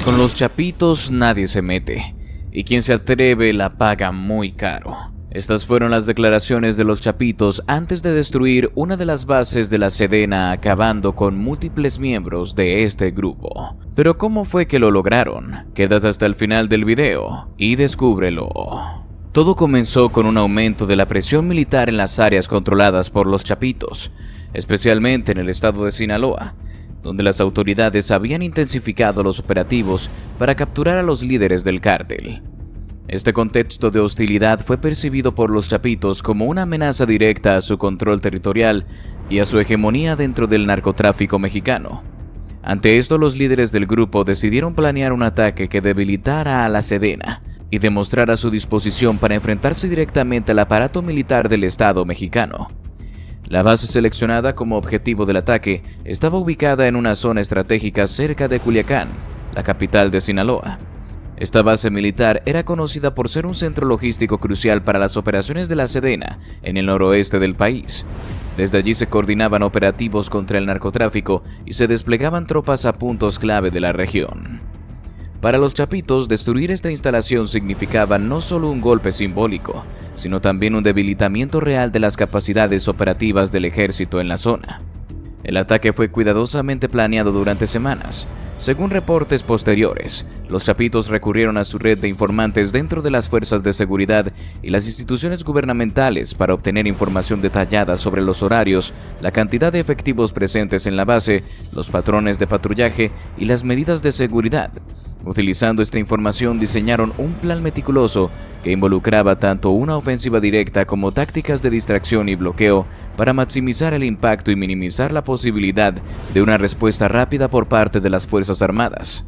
Con los chapitos nadie se mete, y quien se atreve la paga muy caro. Estas fueron las declaraciones de los chapitos antes de destruir una de las bases de la Sedena, acabando con múltiples miembros de este grupo. Pero ¿cómo fue que lo lograron? Quédate hasta el final del video y descúbrelo. Todo comenzó con un aumento de la presión militar en las áreas controladas por los chapitos, especialmente en el estado de Sinaloa, donde las autoridades habían intensificado los operativos para capturar a los líderes del cártel. Este contexto de hostilidad fue percibido por los chapitos como una amenaza directa a su control territorial y a su hegemonía dentro del narcotráfico mexicano. Ante esto, los líderes del grupo decidieron planear un ataque que debilitara a la Sedena y demostrara su disposición para enfrentarse directamente al aparato militar del Estado mexicano. La base seleccionada como objetivo del ataque estaba ubicada en una zona estratégica cerca de Culiacán, la capital de Sinaloa. Esta base militar era conocida por ser un centro logístico crucial para las operaciones de la Sedena en el noroeste del país. Desde allí se coordinaban operativos contra el narcotráfico y se desplegaban tropas a puntos clave de la región. Para los chapitos, destruir esta instalación significaba no solo un golpe simbólico, sino también un debilitamiento real de las capacidades operativas del ejército en la zona. El ataque fue cuidadosamente planeado durante semanas. Según reportes posteriores, los chapitos recurrieron a su red de informantes dentro de las fuerzas de seguridad y las instituciones gubernamentales para obtener información detallada sobre los horarios, la cantidad de efectivos presentes en la base, los patrones de patrullaje y las medidas de seguridad. Utilizando esta información, diseñaron un plan meticuloso que involucraba tanto una ofensiva directa como tácticas de distracción y bloqueo para maximizar el impacto y minimizar la posibilidad de una respuesta rápida por parte de las Fuerzas Armadas.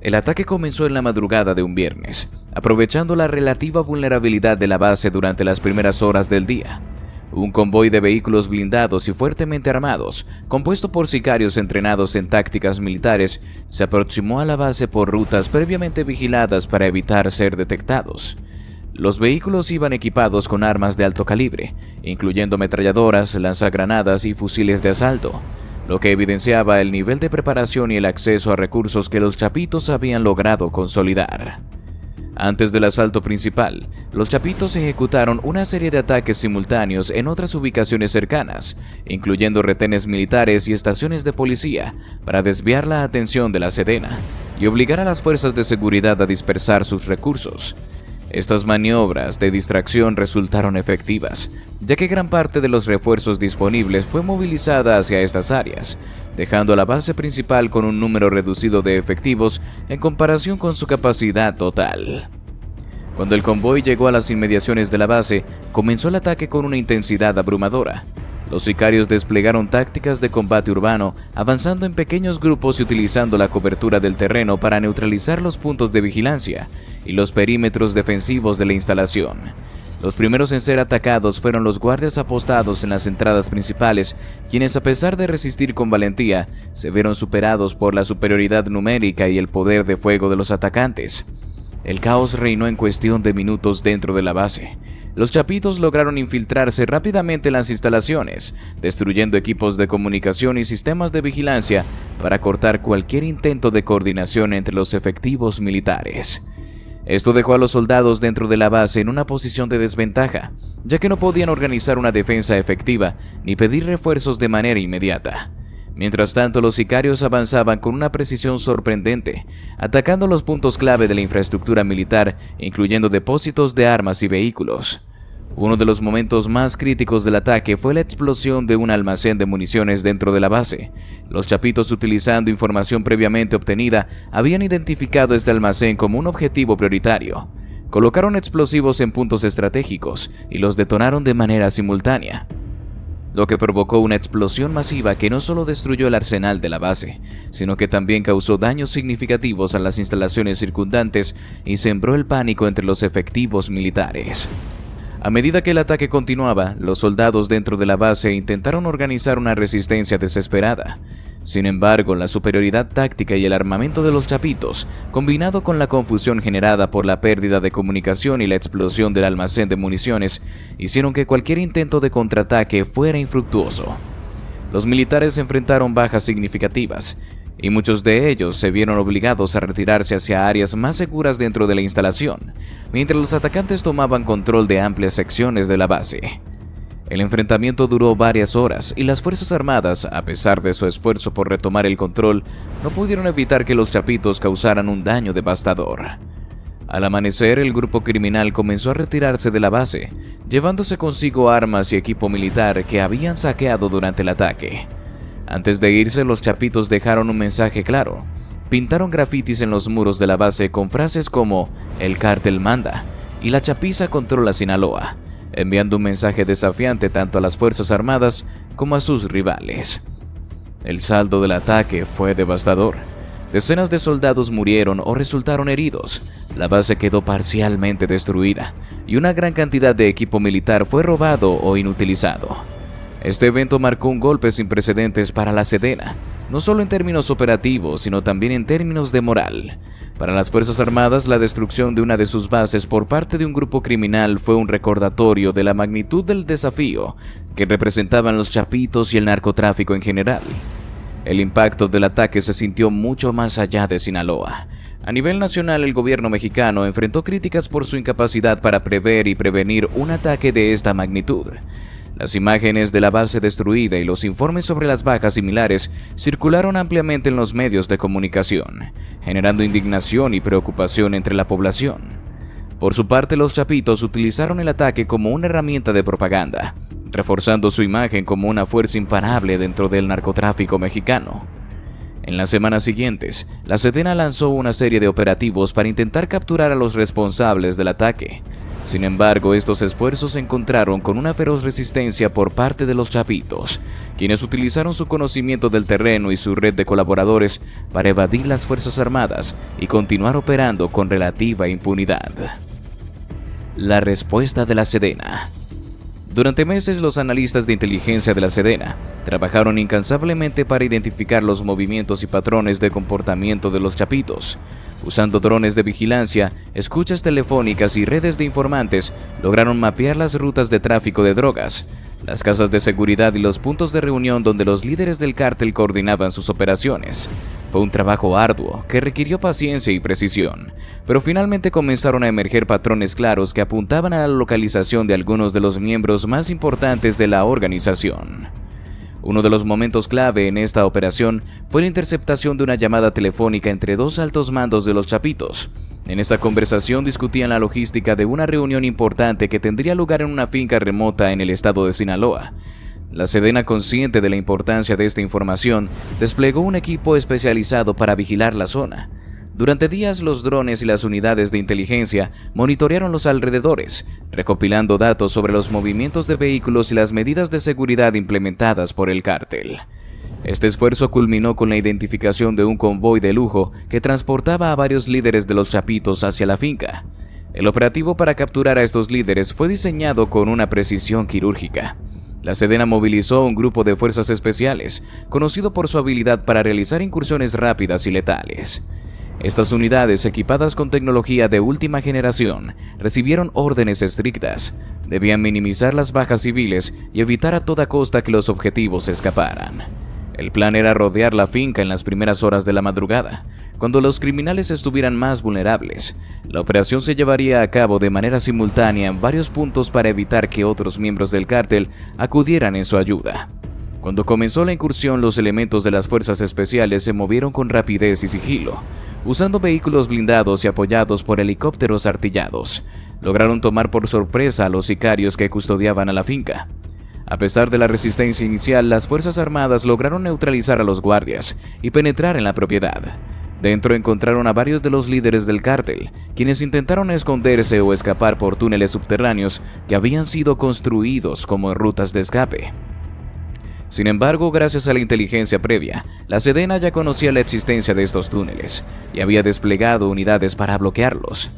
El ataque comenzó en la madrugada de un viernes, aprovechando la relativa vulnerabilidad de la base durante las primeras horas del día. Un convoy de vehículos blindados y fuertemente armados, compuesto por sicarios entrenados en tácticas militares, se aproximó a la base por rutas previamente vigiladas para evitar ser detectados. Los vehículos iban equipados con armas de alto calibre, incluyendo ametralladoras, lanzagranadas y fusiles de asalto, lo que evidenciaba el nivel de preparación y el acceso a recursos que los chapitos habían logrado consolidar. Antes del asalto principal, los chapitos ejecutaron una serie de ataques simultáneos en otras ubicaciones cercanas, incluyendo retenes militares y estaciones de policía, para desviar la atención de la Sedena y obligar a las fuerzas de seguridad a dispersar sus recursos. Estas maniobras de distracción resultaron efectivas, ya que gran parte de los refuerzos disponibles fue movilizada hacia estas áreas, dejando a la base principal con un número reducido de efectivos en comparación con su capacidad total. Cuando el convoy llegó a las inmediaciones de la base, comenzó el ataque con una intensidad abrumadora. Los sicarios desplegaron tácticas de combate urbano, avanzando en pequeños grupos y utilizando la cobertura del terreno para neutralizar los puntos de vigilancia y los perímetros defensivos de la instalación. Los primeros en ser atacados fueron los guardias apostados en las entradas principales, quienes, a pesar de resistir con valentía, se vieron superados por la superioridad numérica y el poder de fuego de los atacantes. El caos reinó en cuestión de minutos dentro de la base. Los chapitos lograron infiltrarse rápidamente en las instalaciones, destruyendo equipos de comunicación y sistemas de vigilancia para cortar cualquier intento de coordinación entre los efectivos militares. Esto dejó a los soldados dentro de la base en una posición de desventaja, ya que no podían organizar una defensa efectiva ni pedir refuerzos de manera inmediata. Mientras tanto, los sicarios avanzaban con una precisión sorprendente, atacando los puntos clave de la infraestructura militar, incluyendo depósitos de armas y vehículos. Uno de los momentos más críticos del ataque fue la explosión de un almacén de municiones dentro de la base. Los chapitos, utilizando información previamente obtenida, habían identificado este almacén como un objetivo prioritario. Colocaron explosivos en puntos estratégicos y los detonaron de manera simultánea, lo que provocó una explosión masiva que no solo destruyó el arsenal de la base, sino que también causó daños significativos a las instalaciones circundantes y sembró el pánico entre los efectivos militares. A medida que el ataque continuaba, los soldados dentro de la base intentaron organizar una resistencia desesperada. Sin embargo, la superioridad táctica y el armamento de los chapitos, combinado con la confusión generada por la pérdida de comunicación y la explosión del almacén de municiones, hicieron que cualquier intento de contraataque fuera infructuoso. Los militares enfrentaron bajas significativas, y muchos de ellos se vieron obligados a retirarse hacia áreas más seguras dentro de la instalación, mientras los atacantes tomaban control de amplias secciones de la base. El enfrentamiento duró varias horas y las Fuerzas Armadas, a pesar de su esfuerzo por retomar el control, no pudieron evitar que los chapitos causaran un daño devastador. Al amanecer, el grupo criminal comenzó a retirarse de la base, llevándose consigo armas y equipo militar que habían saqueado durante el ataque. Antes de irse, los chapitos dejaron un mensaje claro. Pintaron grafitis en los muros de la base con frases como "El cártel manda" y "La chapiza controla Sinaloa", enviando un mensaje desafiante tanto a las Fuerzas Armadas como a sus rivales. El saldo del ataque fue devastador. Decenas de soldados murieron o resultaron heridos, la base quedó parcialmente destruida y una gran cantidad de equipo militar fue robado o inutilizado. Este evento marcó un golpe sin precedentes para la Sedena, no solo en términos operativos, sino también en términos de moral. Para las Fuerzas Armadas, la destrucción de una de sus bases por parte de un grupo criminal fue un recordatorio de la magnitud del desafío que representaban los chapitos y el narcotráfico en general. El impacto del ataque se sintió mucho más allá de Sinaloa. A nivel nacional, el gobierno mexicano enfrentó críticas por su incapacidad para prever y prevenir un ataque de esta magnitud. Las imágenes de la base destruida y los informes sobre las bajas similares circularon ampliamente en los medios de comunicación, generando indignación y preocupación entre la población. Por su parte, los chapitos utilizaron el ataque como una herramienta de propaganda, reforzando su imagen como una fuerza imparable dentro del narcotráfico mexicano. En las semanas siguientes, la Sedena lanzó una serie de operativos para intentar capturar a los responsables del ataque. Sin embargo, estos esfuerzos se encontraron con una feroz resistencia por parte de los chapitos, quienes utilizaron su conocimiento del terreno y su red de colaboradores para evadir las Fuerzas Armadas y continuar operando con relativa impunidad. La respuesta de la Sedena. Durante meses, los analistas de inteligencia de la Sedena trabajaron incansablemente para identificar los movimientos y patrones de comportamiento de los chapitos. Usando drones de vigilancia, escuchas telefónicas y redes de informantes, lograron mapear las rutas de tráfico de drogas, las casas de seguridad y los puntos de reunión donde los líderes del cártel coordinaban sus operaciones. Fue un trabajo arduo que requirió paciencia y precisión, pero finalmente comenzaron a emerger patrones claros que apuntaban a la localización de algunos de los miembros más importantes de la organización. Uno de los momentos clave en esta operación fue la interceptación de una llamada telefónica entre dos altos mandos de los chapitos. En esta conversación discutían la logística de una reunión importante que tendría lugar en una finca remota en el estado de Sinaloa. La Sedena, consciente de la importancia de esta información, desplegó un equipo especializado para vigilar la zona. Durante días, los drones y las unidades de inteligencia monitorearon los alrededores, recopilando datos sobre los movimientos de vehículos y las medidas de seguridad implementadas por el cártel. Este esfuerzo culminó con la identificación de un convoy de lujo que transportaba a varios líderes de los chapitos hacia la finca. El operativo para capturar a estos líderes fue diseñado con una precisión quirúrgica. La Sedena movilizó un grupo de fuerzas especiales, conocido por su habilidad para realizar incursiones rápidas y letales. Estas unidades, equipadas con tecnología de última generación, recibieron órdenes estrictas. Debían minimizar las bajas civiles y evitar a toda costa que los objetivos escaparan. El plan era rodear la finca en las primeras horas de la madrugada, cuando los criminales estuvieran más vulnerables. La operación se llevaría a cabo de manera simultánea en varios puntos para evitar que otros miembros del cártel acudieran en su ayuda. Cuando comenzó la incursión, los elementos de las fuerzas especiales se movieron con rapidez y sigilo, usando vehículos blindados y apoyados por helicópteros artillados. Lograron tomar por sorpresa a los sicarios que custodiaban a la finca. A pesar de la resistencia inicial, las Fuerzas Armadas lograron neutralizar a los guardias y penetrar en la propiedad. Dentro encontraron a varios de los líderes del cártel, quienes intentaron esconderse o escapar por túneles subterráneos que habían sido construidos como rutas de escape. Sin embargo, gracias a la inteligencia previa, la Sedena ya conocía la existencia de estos túneles y había desplegado unidades para bloquearlos.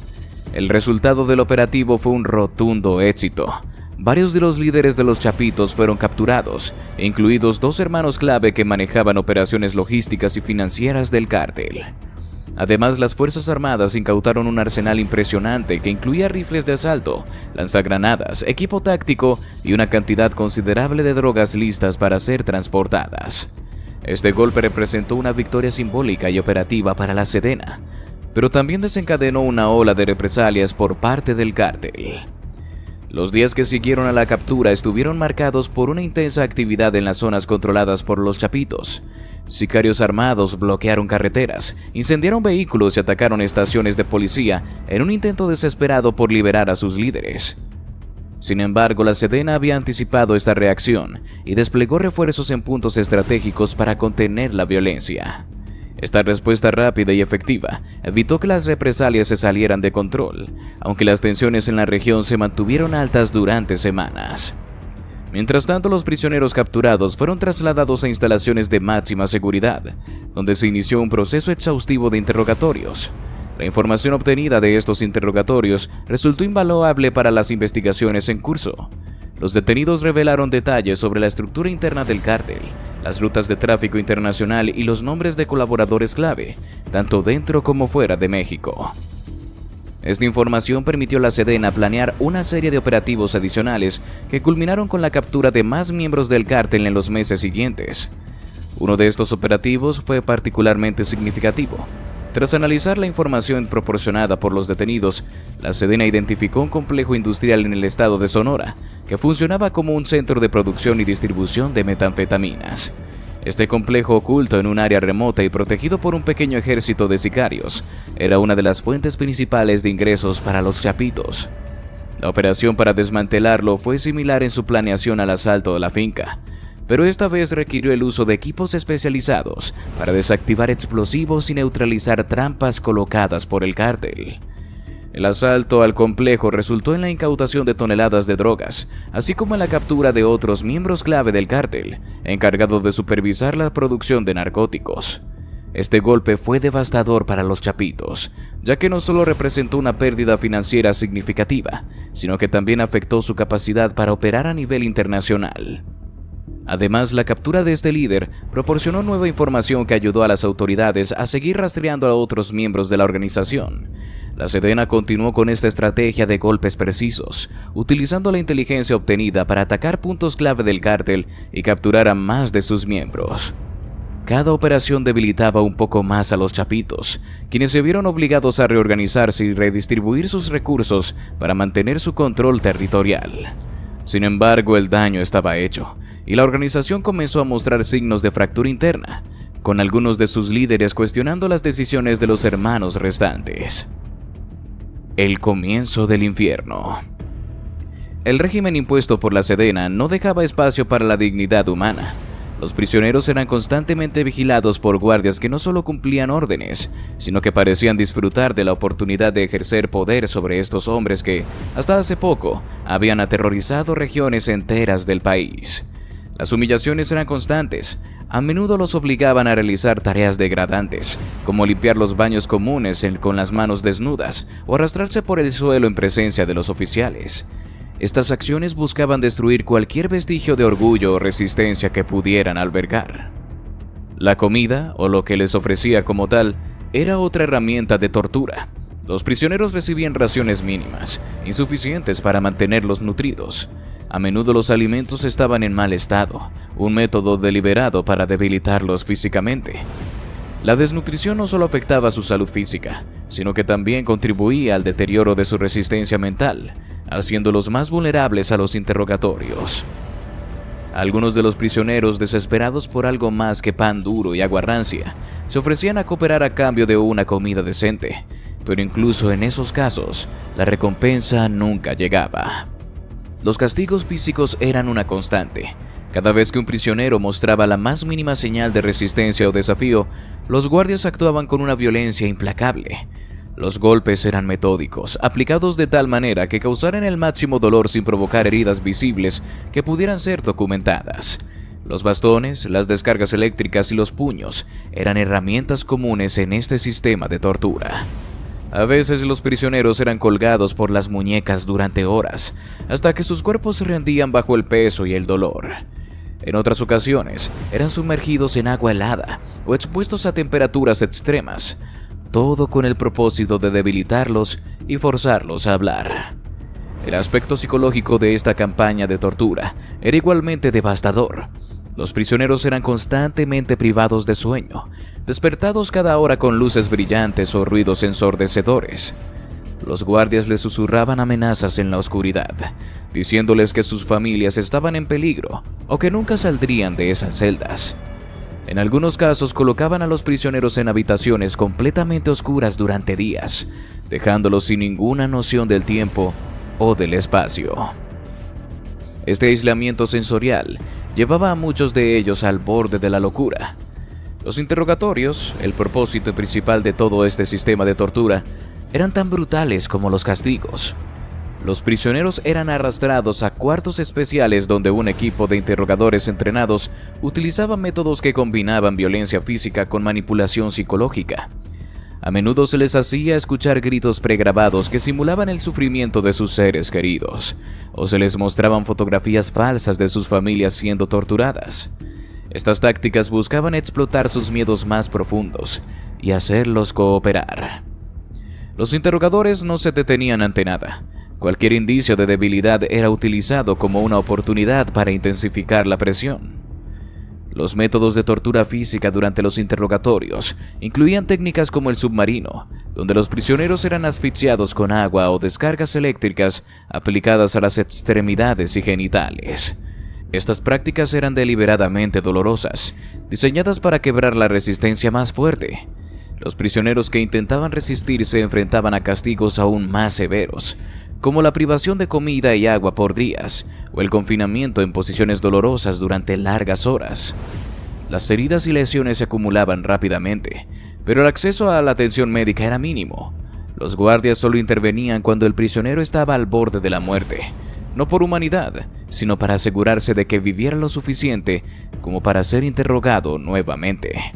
El resultado del operativo fue un rotundo éxito. Varios de los líderes de los chapitos fueron capturados, incluidos dos hermanos clave que manejaban operaciones logísticas y financieras del cártel. Además, las Fuerzas Armadas incautaron un arsenal impresionante que incluía rifles de asalto, lanzagranadas, equipo táctico y una cantidad considerable de drogas listas para ser transportadas. Este golpe representó una victoria simbólica y operativa para la Sedena, pero también desencadenó una ola de represalias por parte del cártel. Los días que siguieron a la captura estuvieron marcados por una intensa actividad en las zonas controladas por los Chapitos. Sicarios armados bloquearon carreteras, incendiaron vehículos y atacaron estaciones de policía en un intento desesperado por liberar a sus líderes. Sin embargo, la Sedena había anticipado esta reacción y desplegó refuerzos en puntos estratégicos para contener la violencia. Esta respuesta rápida y efectiva evitó que las represalias se salieran de control, aunque las tensiones en la región se mantuvieron altas durante semanas. Mientras tanto, los prisioneros capturados fueron trasladados a instalaciones de máxima seguridad, donde se inició un proceso exhaustivo de interrogatorios. La información obtenida de estos interrogatorios resultó invaluable para las investigaciones en curso. Los detenidos revelaron detalles sobre la estructura interna del cártel, las rutas de tráfico internacional y los nombres de colaboradores clave, tanto dentro como fuera de México. Esta información permitió a la Sedena planear una serie de operativos adicionales que culminaron con la captura de más miembros del cártel en los meses siguientes. Uno de estos operativos fue particularmente significativo. Tras analizar la información proporcionada por los detenidos, la Sedena identificó un complejo industrial en el estado de Sonora, que funcionaba como un centro de producción y distribución de metanfetaminas. Este complejo, oculto en un área remota y protegido por un pequeño ejército de sicarios, era una de las fuentes principales de ingresos para los Chapitos. La operación para desmantelarlo fue similar en su planeación al asalto de la finca, pero esta vez requirió el uso de equipos especializados para desactivar explosivos y neutralizar trampas colocadas por el cártel. El asalto al complejo resultó en la incautación de toneladas de drogas, así como en la captura de otros miembros clave del cártel, encargados de supervisar la producción de narcóticos. Este golpe fue devastador para los Chapitos, ya que no solo representó una pérdida financiera significativa, sino que también afectó su capacidad para operar a nivel internacional. Además, la captura de este líder proporcionó nueva información que ayudó a las autoridades a seguir rastreando a otros miembros de la organización. La Sedena continuó con esta estrategia de golpes precisos, utilizando la inteligencia obtenida para atacar puntos clave del cártel y capturar a más de sus miembros. Cada operación debilitaba un poco más a los Chapitos, quienes se vieron obligados a reorganizarse y redistribuir sus recursos para mantener su control territorial. Sin embargo, el daño estaba hecho, y la organización comenzó a mostrar signos de fractura interna, con algunos de sus líderes cuestionando las decisiones de los hermanos restantes. El comienzo del infierno. El régimen impuesto por la Sedena no dejaba espacio para la dignidad humana. Los prisioneros eran constantemente vigilados por guardias que no solo cumplían órdenes, sino que parecían disfrutar de la oportunidad de ejercer poder sobre estos hombres que, hasta hace poco, habían aterrorizado regiones enteras del país. Las humillaciones eran constantes. A menudo los obligaban a realizar tareas degradantes, como limpiar los baños comunes con las manos desnudas o arrastrarse por el suelo en presencia de los oficiales. Estas acciones buscaban destruir cualquier vestigio de orgullo o resistencia que pudieran albergar. La comida, o lo que les ofrecía como tal, era otra herramienta de tortura. Los prisioneros recibían raciones mínimas, insuficientes para mantenerlos nutridos. A menudo los alimentos estaban en mal estado, un método deliberado para debilitarlos físicamente. La desnutrición no solo afectaba su salud física, sino que también contribuía al deterioro de su resistencia mental, haciéndolos más vulnerables a los interrogatorios. Algunos de los prisioneros, desesperados por algo más que pan duro y agua rancia, se ofrecían a cooperar a cambio de una comida decente, pero incluso en esos casos, la recompensa nunca llegaba. Los castigos físicos eran una constante. Cada vez que un prisionero mostraba la más mínima señal de resistencia o desafío, los guardias actuaban con una violencia implacable. Los golpes eran metódicos, aplicados de tal manera que causaran el máximo dolor sin provocar heridas visibles que pudieran ser documentadas. Los bastones, las descargas eléctricas y los puños eran herramientas comunes en este sistema de tortura. A veces los prisioneros eran colgados por las muñecas durante horas, hasta que sus cuerpos se rendían bajo el peso y el dolor. En otras ocasiones, eran sumergidos en agua helada o expuestos a temperaturas extremas, todo con el propósito de debilitarlos y forzarlos a hablar. El aspecto psicológico de esta campaña de tortura era igualmente devastador. Los prisioneros eran constantemente privados de sueño, despertados cada hora con luces brillantes o ruidos ensordecedores. Los guardias les susurraban amenazas en la oscuridad, diciéndoles que sus familias estaban en peligro o que nunca saldrían de esas celdas. En algunos casos colocaban a los prisioneros en habitaciones completamente oscuras durante días, dejándolos sin ninguna noción del tiempo o del espacio. Este aislamiento sensorial llevaba a muchos de ellos al borde de la locura. Los interrogatorios, el propósito principal de todo este sistema de tortura, eran tan brutales como los castigos. Los prisioneros eran arrastrados a cuartos especiales donde un equipo de interrogadores entrenados utilizaba métodos que combinaban violencia física con manipulación psicológica. A menudo se les hacía escuchar gritos pregrabados que simulaban el sufrimiento de sus seres queridos, o se les mostraban fotografías falsas de sus familias siendo torturadas. Estas tácticas buscaban explotar sus miedos más profundos y hacerlos cooperar. Los interrogadores no se detenían ante nada. Cualquier indicio de debilidad era utilizado como una oportunidad para intensificar la presión. Los métodos de tortura física durante los interrogatorios incluían técnicas como el submarino, donde los prisioneros eran asfixiados con agua o descargas eléctricas aplicadas a las extremidades y genitales. Estas prácticas eran deliberadamente dolorosas, diseñadas para quebrar la resistencia más fuerte. Los prisioneros que intentaban resistir se enfrentaban a castigos aún más severos, como la privación de comida y agua por días, o el confinamiento en posiciones dolorosas durante largas horas. Las heridas y lesiones se acumulaban rápidamente, pero el acceso a la atención médica era mínimo. Los guardias solo intervenían cuando el prisionero estaba al borde de la muerte, no por humanidad, sino para asegurarse de que viviera lo suficiente como para ser interrogado nuevamente.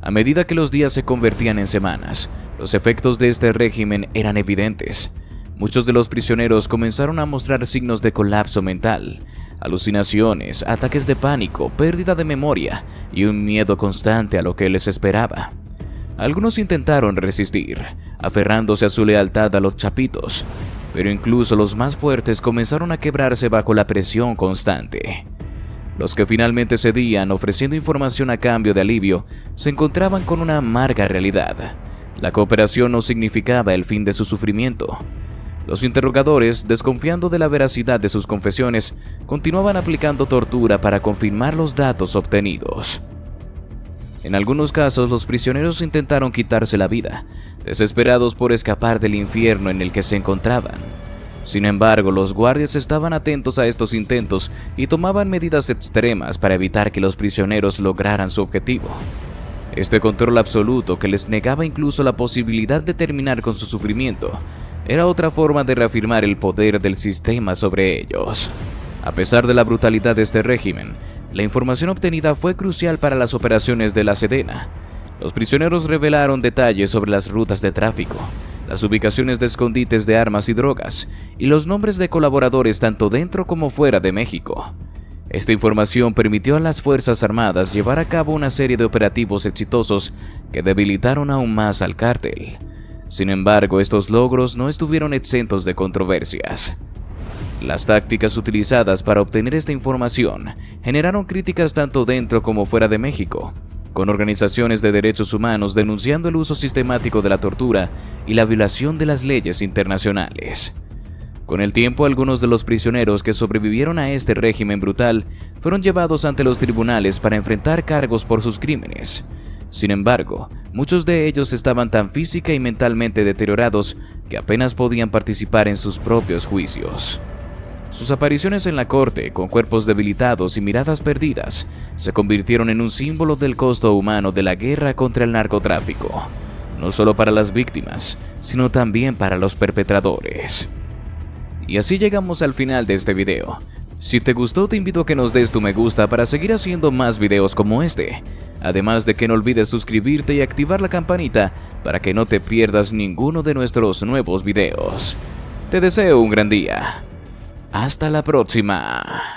A medida que los días se convertían en semanas, los efectos de este régimen eran evidentes. Muchos de los prisioneros comenzaron a mostrar signos de colapso mental, alucinaciones, ataques de pánico, pérdida de memoria y un miedo constante a lo que les esperaba. Algunos intentaron resistir, aferrándose a su lealtad a los chapitos, pero incluso los más fuertes comenzaron a quebrarse bajo la presión constante. Los que finalmente cedían ofreciendo información a cambio de alivio se encontraban con una amarga realidad. La cooperación no significaba el fin de su sufrimiento. Los interrogadores, desconfiando de la veracidad de sus confesiones, continuaban aplicando tortura para confirmar los datos obtenidos. En algunos casos, los prisioneros intentaron quitarse la vida, desesperados por escapar del infierno en el que se encontraban. Sin embargo, los guardias estaban atentos a estos intentos y tomaban medidas extremas para evitar que los prisioneros lograran su objetivo. Este control absoluto, que les negaba incluso la posibilidad de terminar con su sufrimiento, era otra forma de reafirmar el poder del sistema sobre ellos. A pesar de la brutalidad de este régimen, la información obtenida fue crucial para las operaciones de la Sedena. Los prisioneros revelaron detalles sobre las rutas de tráfico, las ubicaciones de escondites de armas y drogas, y los nombres de colaboradores tanto dentro como fuera de México. Esta información permitió a las Fuerzas Armadas llevar a cabo una serie de operativos exitosos que debilitaron aún más al cártel. Sin embargo, estos logros no estuvieron exentos de controversias. Las tácticas utilizadas para obtener esta información generaron críticas tanto dentro como fuera de México, con organizaciones de derechos humanos denunciando el uso sistemático de la tortura y la violación de las leyes internacionales. Con el tiempo, algunos de los prisioneros que sobrevivieron a este régimen brutal fueron llevados ante los tribunales para enfrentar cargos por sus crímenes. Sin embargo, muchos de ellos estaban tan física y mentalmente deteriorados que apenas podían participar en sus propios juicios. Sus apariciones en la corte, con cuerpos debilitados y miradas perdidas, se convirtieron en un símbolo del costo humano de la guerra contra el narcotráfico, no solo para las víctimas, sino también para los perpetradores. Y así llegamos al final de este video. Si te gustó, te invito a que nos des tu me gusta para seguir haciendo más videos como este, además de que no olvides suscribirte y activar la campanita para que no te pierdas ninguno de nuestros nuevos videos. Te deseo un gran día. Hasta la próxima.